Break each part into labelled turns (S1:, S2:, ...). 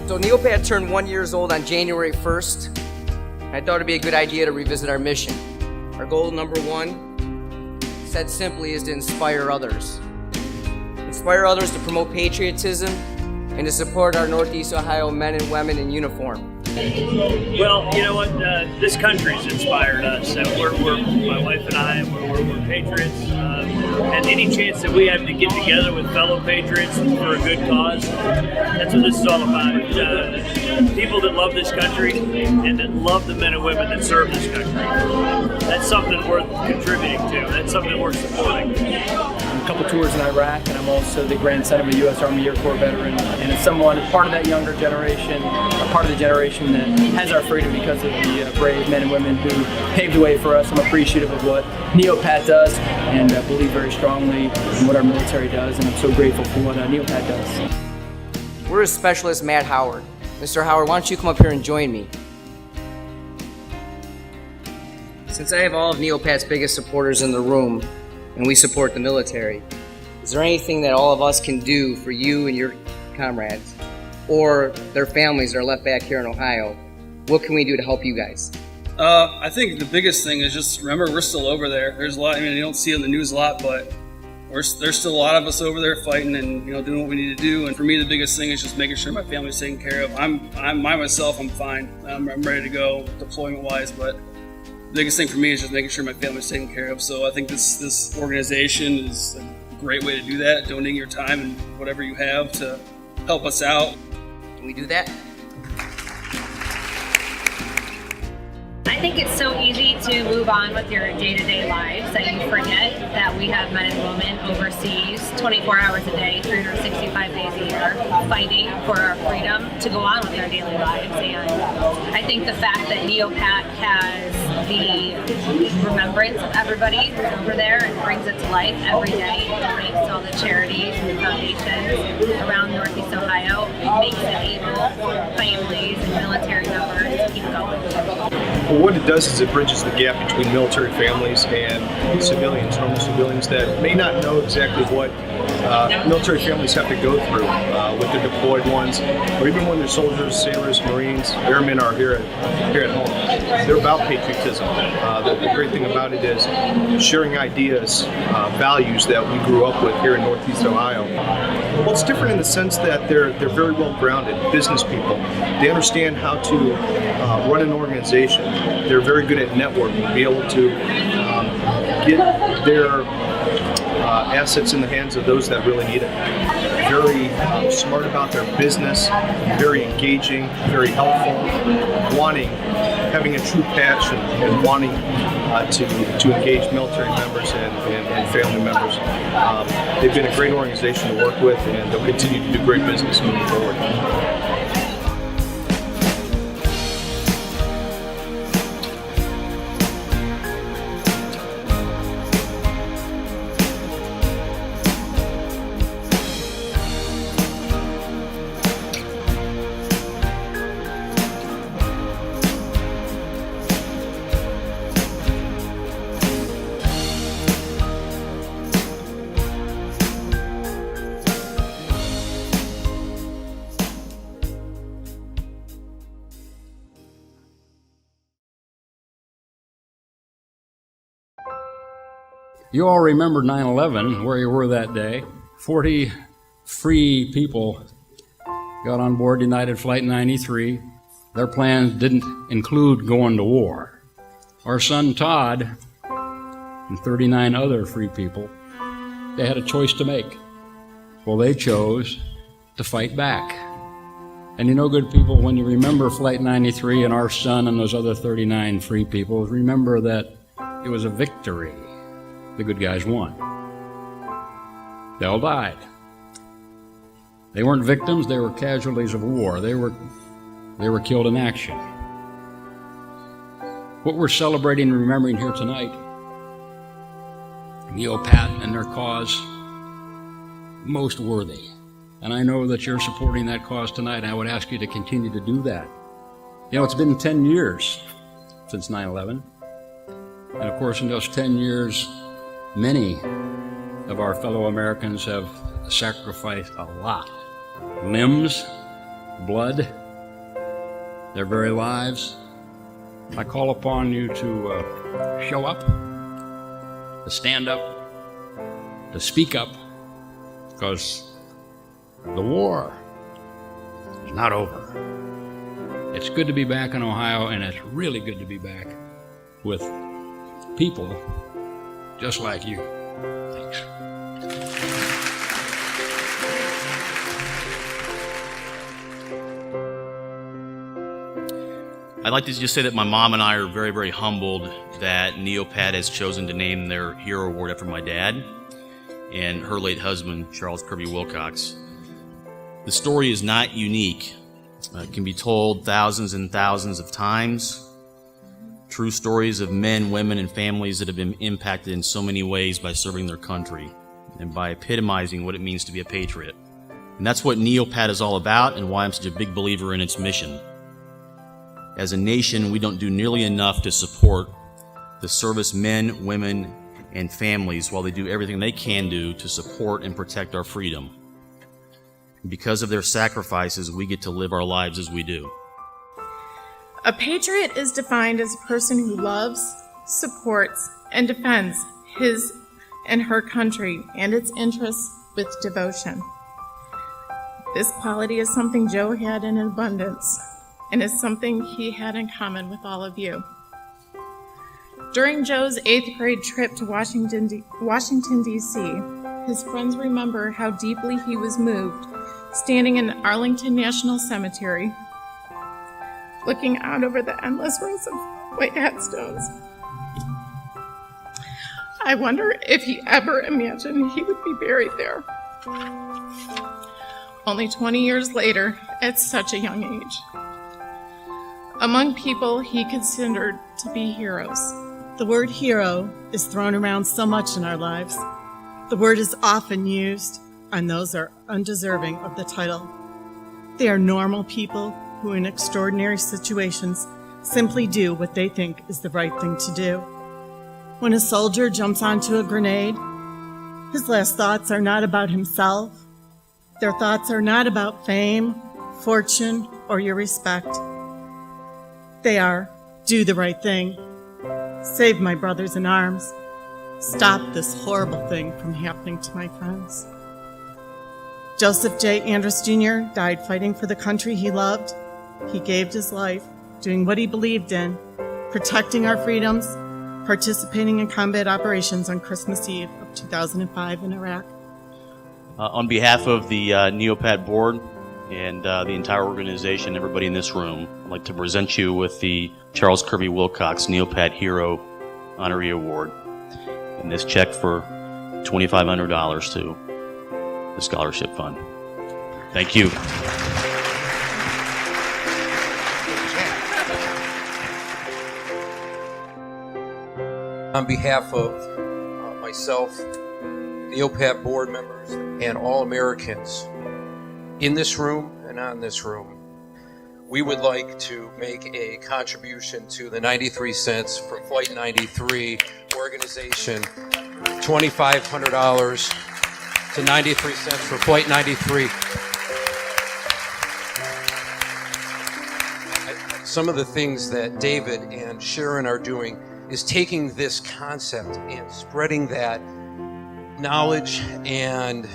S1: So NEOPAT turned 1 year old on January 1st. I thought it'd be a good idea to revisit our mission. Our goal number one, said simply, is to inspire others. Inspire others to promote patriotism and to support our Northeast Ohio men and women in uniform.
S2: Well, you know what? This country's inspired us. We're my wife and I, we're patriots. And any chance that we have to get together with fellow patriots for a good cause, that's what this is all about. People that love this country and that love the men and women that serve this country. That's something worth contributing to. That's something worth supporting.
S3: A couple tours in Iraq, and I'm also the grandson of a U.S. Army Air Corps veteran, and as someone part of that younger generation, a part of the generation that has our freedom because of the brave men and women who paved the way for us. I'm appreciative of what NEOPAT does, and believe very strongly in what our military does, and I'm so grateful for what NEOPAT does.
S1: We're his specialist, Matt Howard. Mr. Howard, why don't you come up here and join me? Since I have all of NEOPAT's biggest supporters in the room, and we support the military, is there anything that all of us can do for you and your comrades, or their families that are left back here in Ohio? What can we do to help you guys?
S4: I think the biggest thing is just remember we're still over there. There's a lot. I mean, you don't see it in the news a lot, but there's still a lot of us over there fighting and doing what we need to do. And for me, the biggest thing is just making sure my family's taken care of. I'm myself. I'm fine. I'm ready to go deployment wise, but the biggest thing for me is just making sure my family's taken care of. So I think this organization is a great way to do that. Donating your time and whatever you have to help us out.
S1: Can we do that?
S5: I think it's so easy to move on with your day-to-day lives that you forget that we have men and women overseas 24 hours a day, 365 days a year, fighting for our freedom to go on with our daily lives. And I think the fact that NEOPAT has the remembrance of everybody who's over there and brings it to life every day, donates to all the charities and foundations around Northeast Ohio, makes it able for families and military members to keep going.
S6: Well, what it does is it bridges the gap between military families and civilians, normal civilians that may not know exactly what military families have to go through with the deployed ones, or even when they're soldiers, sailors, Marines, airmen are here at home. They're about patriotism. The great thing about it is sharing ideas, values that we grew up with here in Northeast Ohio. Well, it's different in the sense that they're very well grounded business people. They understand how to run an organization. They're very good at networking, be able to get their assets in the hands of those that really need it. Very smart about their business, very engaging, very helpful, having a true passion and wanting to engage military members and family members. They've been a great organization to work with, and they'll continue to do great business moving forward.
S7: You all remember 9/11, where you were that day. 40 free people got on board United Flight 93. Their plans didn't include going to war. Our son Todd and 39 other free people, they had a choice to make. Well, they chose to fight back. And good people, when you remember Flight 93 and our son and those other 39 free people, remember that it was a victory. The good guys won. They all died. They weren't victims, they were casualties of war. They were killed in action. What we're celebrating and remembering here tonight, NEOPAT and their cause, most worthy. And I know that you're supporting that cause tonight, and I would ask you to continue to do that. It's been 10 years since 9/11. And of course, in those 10 years, many of our fellow Americans have sacrificed a lot. Limbs, blood, their very lives. I call upon you to show up, to stand up, to speak up, because the war is not over. It's good to be back in Ohio, and it's really good to be back with people just like you. Thanks.
S8: I'd like to just say that my mom and I are very, very humbled that NEOPAT has chosen to name their Hero Award after my dad and her late husband, Charles Kirby Wilcox. The story is not unique. It can be told thousands and thousands of times. True stories of men, women, and families that have been impacted in so many ways by serving their country and by epitomizing what it means to be a patriot. And that's what NEOPAT is all about and why I'm such a big believer in its mission. As a nation, we don't do nearly enough to support the service men, women, and families while they do everything they can do to support and protect our freedom. And because of their sacrifices, we get to live our lives as we do.
S9: A patriot is defined as a person who loves, supports, and defends his and her country and its interests with devotion. This quality is something Joe had in abundance, and is something he had in common with all of you. During Joe's 8th grade trip to Washington, D.C., his friends remember how deeply he was moved standing in Arlington National Cemetery, looking out over the endless rows of white headstones. I wonder if he ever imagined he would be buried there. Only 20 years later, at such a young age. Among people he considered to be heroes.
S10: The word hero is thrown around so much in our lives. The word is often used on those who are undeserving of the title. They are normal people who in extraordinary situations simply do what they think is the right thing to do. When a soldier jumps onto a grenade, his last thoughts are not about himself. Their thoughts are not about fame, fortune, or your respect. They are, do the right thing. Save my brothers in arms. Stop this horrible thing from happening to my friends. Joseph J. Andrus Jr. died fighting for the country he loved. He gave his life, doing what he believed in, protecting our freedoms, participating in combat operations on Christmas Eve of 2005 in Iraq.
S8: On behalf of the NEOPAT board and the entire organization, everybody in this room, I'd like to present you with the Charles Kirby Wilcox NEOPAT Hero Honoree Award. And this check for $2,500 to the Scholarship Fund. Thank you.
S11: On behalf of myself, NEOPAT board members, and all Americans in this room and not in this room, we would like to make a contribution to the 93 cents from Flight 93 organization, $2,500 to 93 cents for Flight 93. Some of the things that David and Sharon are doing is taking this concept and spreading that knowledge and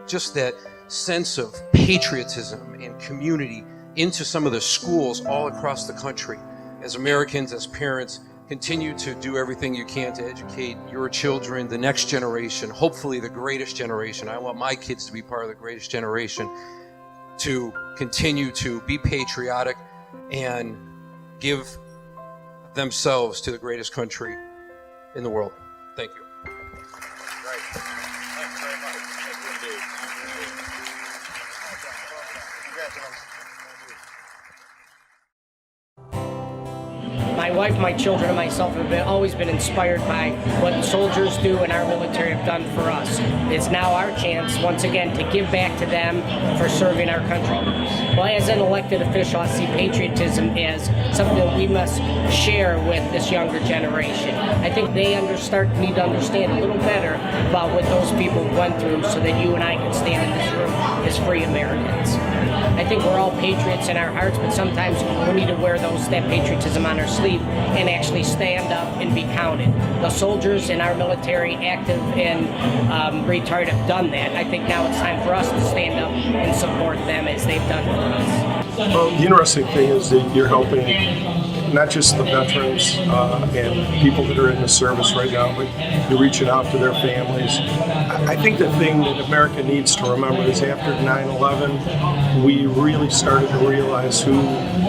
S11: just that sense of patriotism and community into some of the schools all across the country. As Americans, as parents, continue to do everything you can to educate your children, the next generation, hopefully the greatest generation. I want my kids to be part of the greatest generation, to continue to be patriotic and give themselves to the greatest country in the world. Thank you.
S12: My wife, my children, and myself have always been inspired by what soldiers do and our military have done for us. It's now our chance, once again, to give back to them for serving our country. Well, as an elected official, I see patriotism as something that we must share with this younger generation. I think they need to understand a little better about what those people went through so that you and I can stand in this room as free Americans. I think we're all patriots in our hearts, but sometimes we need to wear that patriotism on our sleeve and actually stand up and be counted. The soldiers in our military, active and retired, have done that. I think now it's time for us to stand up and support them as they've done for us.
S13: Well, the interesting thing is that you're helping not just the veterans and people that are in the service right now, but you're reaching out to their families. I think the thing that America needs to remember is after 9/11, we really started to realize who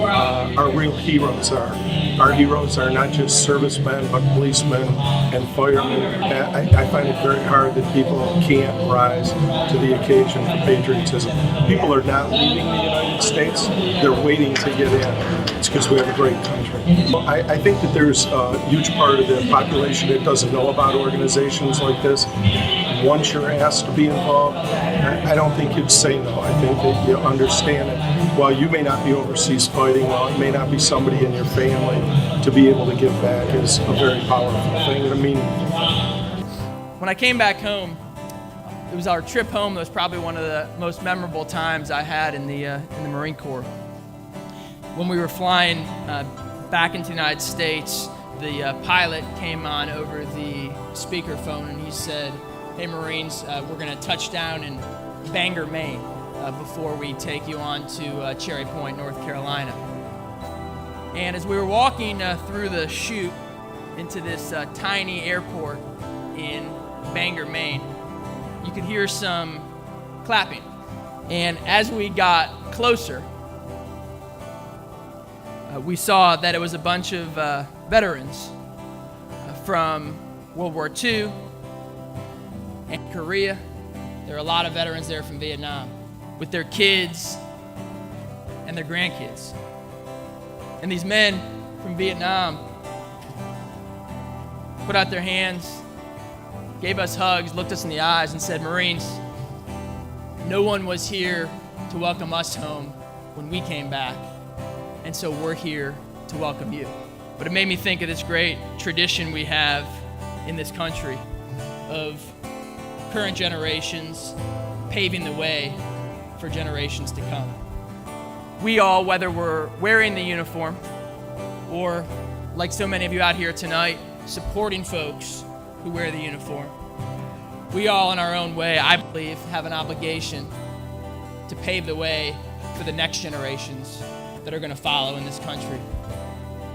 S13: our real heroes are. Our heroes are not just servicemen, but policemen and firemen. I find it very hard that people can't rise to the occasion for patriotism. People are not leaving the United States. They're waiting to get in. It's because we have a great country. I think that there's a huge part of the population that doesn't know about organizations like this. Once you're asked to be involved, I don't think you'd say no. I think that you understand it. While you may not be overseas fighting, while it may not be somebody in your family, to be able to give back is a very powerful thing and a meaningful thing.
S3: When I came back home, it was our trip home that was probably one of the most memorable times I had in the Marine Corps. When we were flying back into the United States, the pilot came on over the speakerphone and he said, "Hey Marines, we're going to touch down in Bangor, Maine, before we take you on to Cherry Point, North Carolina." And as we were walking through the chute into this tiny airport in Bangor, Maine, you could hear some clapping. And as we got closer, we saw that it was a bunch of veterans from World War II and Korea. There are a lot of veterans there from Vietnam with their kids and their grandkids. And these men from Vietnam put out their hands, gave us hugs, looked us in the eyes and said, "Marines, no one was here to welcome us home when we came back, and so we're here to welcome you." But it made me think of this great tradition we have in this country of current generations paving the way for generations to come. We all, whether we're wearing the uniform or, like so many of you out here tonight, supporting folks who wear the uniform, we all in our own way, I believe, have an obligation to pave the way for the next generations that are going to follow in this country.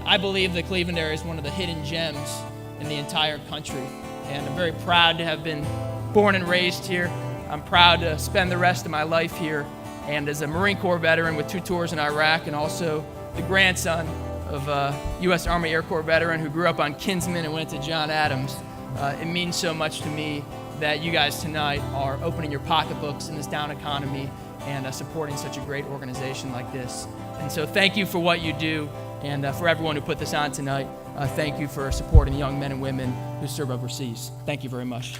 S3: I believe the Cleveland area is one of the hidden gems in the entire country, and I'm very proud to have been born and raised here. I'm proud to spend the rest of my life here, and as a Marine Corps veteran with 2 tours in Iraq, and also the grandson of a U.S. Army Air Corps veteran who grew up on Kinsman and went to John Adams, it means so much to me that you guys tonight are opening your pocketbooks in this down economy and supporting such a great organization like this. And so thank you for what you do, and for everyone who put this on tonight, thank you for supporting the young men and women who serve overseas. Thank you very much.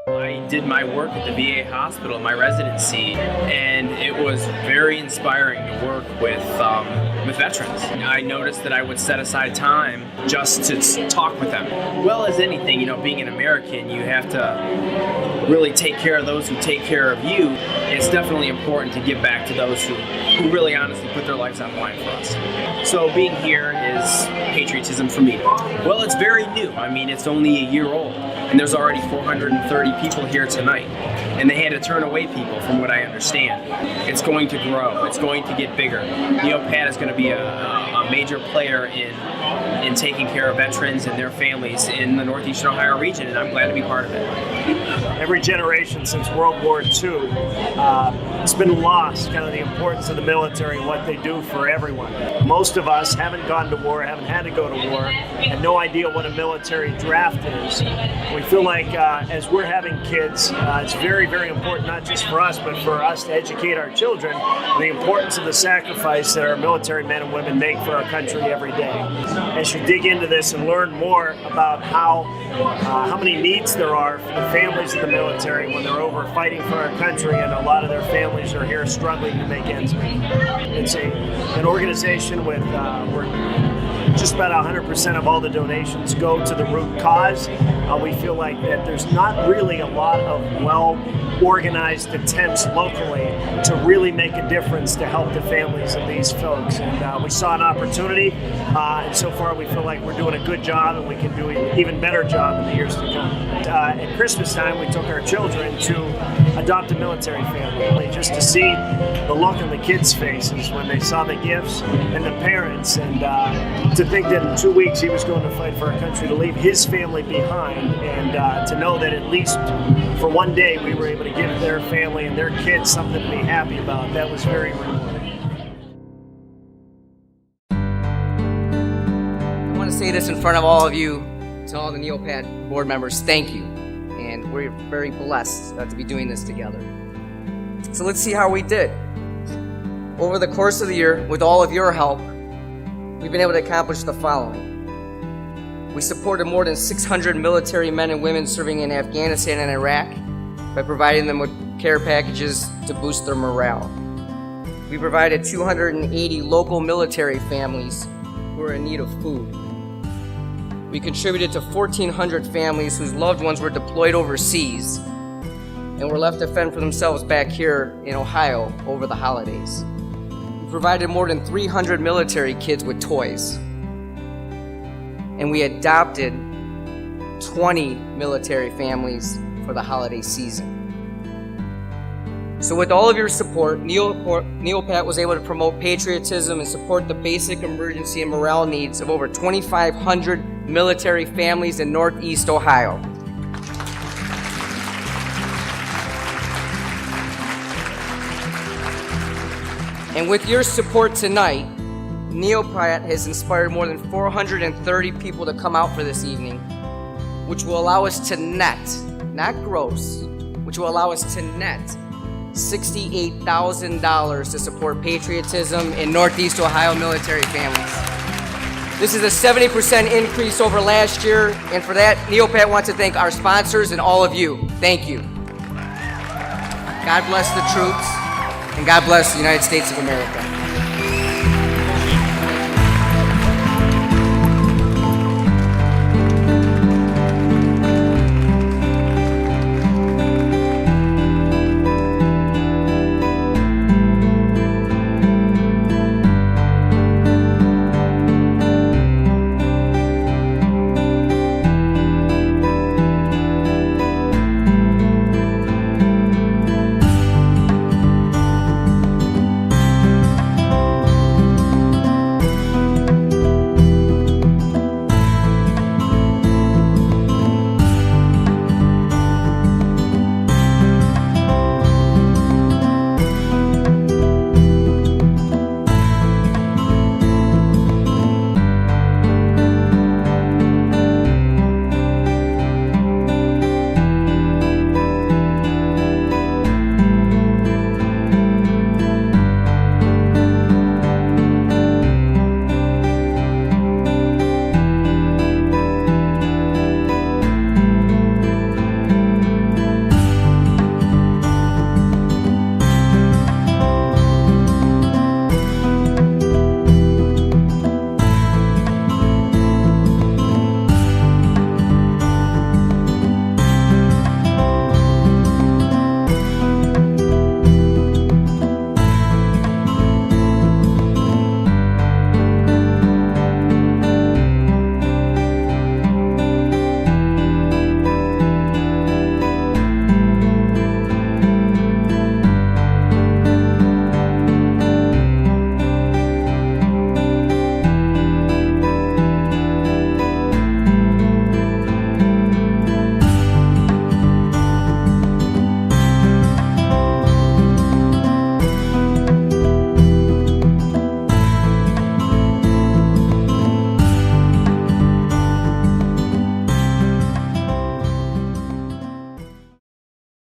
S14: I did my work at the VA hospital, my residency, and it was very inspiring to work with veterans. I noticed that I would set aside time just to talk with them. Well, as anything, being an American, you have to really take care of those who take care of you. It's definitely important to give back to those who really honestly put their lives on the line for us. So being here is patriotism for me. Well, it's very new. I mean, it's only a year old, and there's already 430 people here tonight, and they had to turn away people from what I understand. It's going to grow. It's going to get bigger. NEOPAT is going to be a major player in taking care of veterans and their families in the Northeastern Ohio region, and I'm glad to be part of it.
S15: Every generation since World War II, it's been lost, kind of the importance of the military and what they do for everyone. Most of us haven't gone to war, haven't had to go to war, have no idea what a military draft is. We feel like as we're having kids, it's very, very important, not just for us, but for us to educate our children on the importance of the sacrifice that our military men and women make for our country every day. As you dig into this and learn more about how many needs there are for the families of the military when they're over fighting for our country, and a lot of their families are here struggling to make ends meet. It's an organization with we're just about 100% of all the donations go to the root cause. We feel like that there's not really a lot of well-organized attempts locally to really make a difference to help the families of these folks. And we saw an opportunity, and so far we feel like we're doing a good job, and we can do an even better job in the years to come. At Christmas time, we took our children to adopt a military family, just to see the look on the kids' faces when they saw the gifts and the parents, and to think that in 2 weeks he was going to fight for our country, to leave his family behind, and to know that at least for one day we were able to give their family and their kids something to be happy about. That was very rewarding.
S1: I want to say this in front of all of you, to all the NEOPAT board members, thank you. And we're very blessed to be doing this together. So let's see how we did. Over the course of the year, with all of your help, we've been able to accomplish the following. We supported more than 600 military men and women serving in Afghanistan and Iraq by providing them with care packages to boost their morale. We provided 280 local military families who are in need of food. We contributed to 1,400 families whose loved ones were deployed overseas and were left to fend for themselves back here in Ohio over the holidays. We provided more than 300 military kids with toys. And we adopted 20 military families for the holiday season. So with all of your support, NEOPAT was able to promote patriotism and support the basic emergency and morale needs of over 2,500 military families in Northeast Ohio. And with your support tonight, NEOPAT has inspired more than 430 people to come out for this evening, which will allow us to net, not gross, which will allow us to net $68,000 to support patriotism in Northeast Ohio military families. This is a 70% increase over last year, and for that, NEOPAT wants to thank our sponsors and all of you. Thank you. God bless the troops, and God bless the United States of America.